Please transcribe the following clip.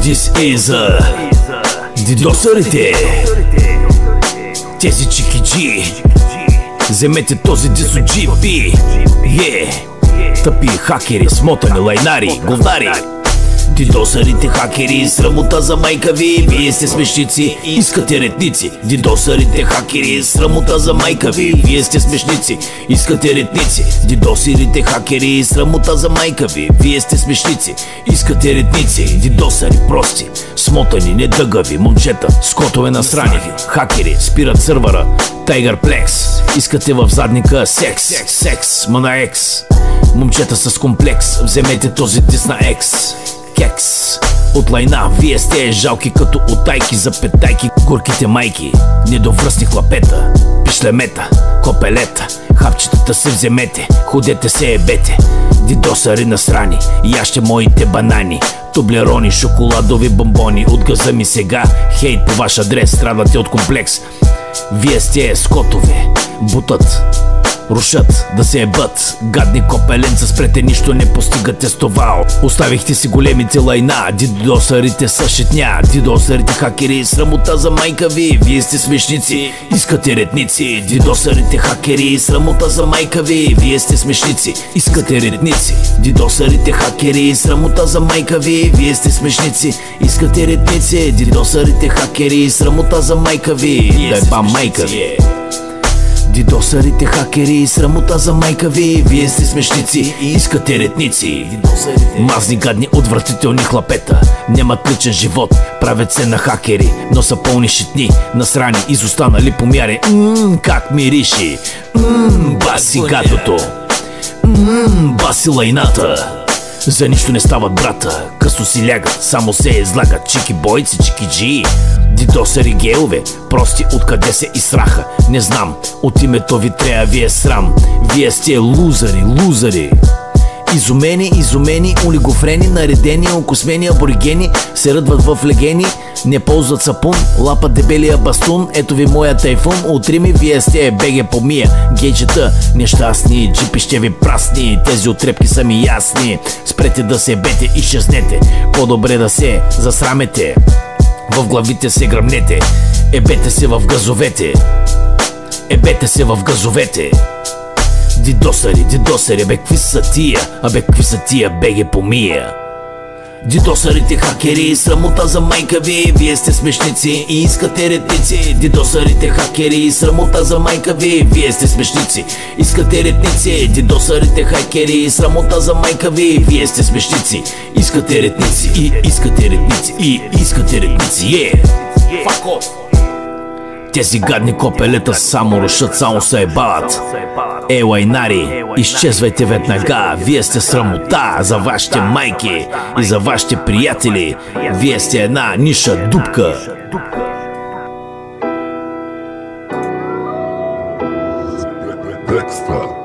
This is дидосърите. Тези чикиджи. Вземете този дис от GP. Тъпи хакери, смотани лайнари, говнари. Дидосърите хакери, срамота за майка ви. Вие сте смешници, искате ретници. Дидосърите хакери, срамота за майка ви. Вие сте смешници, искате ретници. Дидосърите хакери, срамота за майка ви. Вие сте смешници, искате ретници. Дидосъри прости, смотани, недъгави момчета, скотове насрани. Хакери спират сървъра, Tiger Plex. Искате в задника секс, секс, ма на екс. Момчета с комплекс, вземете този дис на екс. Кекс от лайна, вие сте жалки като утайки за петайки. Горките майки, недовръстни хлапета, пишлемета, копелета. Хапчетата се вземете, ходете се ебете. Дидосъри насрани, яще моите банани. Тублерони, шоколадови бомбони. От газа ми сега хейт по ваш адрес, страдате от комплекс. Вие сте скотове, бутат, рушат да се ебат. Гадни копеленца, спрете, нищо не постигате с това. Оставихте си големите лайна, дидосърите са шетня. Дидосърите хакери, срамота за майка ви. Вие сте смешници, искате ретници. Дидосърите хакери, срамота за майка ви. Вие сте смешници, искате ретници. Дидосърите хакери, срамота за майка ви. Вие сте смешници, искате ретници. Дидосърите хакери, срамота за майка ви. Дай ба майка ви. Дидосърите хакери, срамота за майка ви. Вие сте смешници и искате ретници. Мазни, гадни, отвратителни хлапета, нямат личен живот, правят се на хакери, но са пълни шитни, насрани, изостанали помяри. Как мириши, баси гадото, баси лайната. За нищо не стават брата, късно си лягат, само се излагат. Чики бойци, чикиджи, дидосъри геове, прости откъде се изсраха. Не знам, от името ви трябва ви е срам. Вие сте лузари, лузари. Изумени, олигофрени, наредени, окосмени аборигени, се ръдват в легени, не ползват сапун, лапат дебелия бастун. Ето ви моя тайфун, утре ми вие сте беге помия. Гейджета нещастни, джипи ще ви прасни, тези отрепки са ми ясни. Спрете да се бете, изчезнете, по-добре да се засрамете. В главите се гръмнете, ебете се в газовете, ебете се в газовете. Дидосъри, бе какви са тия, абе какви са тия, беге помия. Дидосърите хакери, срамота за майка ви. Вие сте смешници и искате ретници. Дидосърите хакери, срамота за майка ви. Вие сте смешници, искате ретници. Дидосърите хакери, срамота за майка ви. Вие сте смешници, искате ретници. И искате ретници, и искате ретници. Fuck off. Тези гадни копелета само рушат, само се ебават. Лайнари, изчезвайте веднага. Вие сте срамота за вашите майки и за вашите приятели. Вие сте една ниша дупка. Dexter.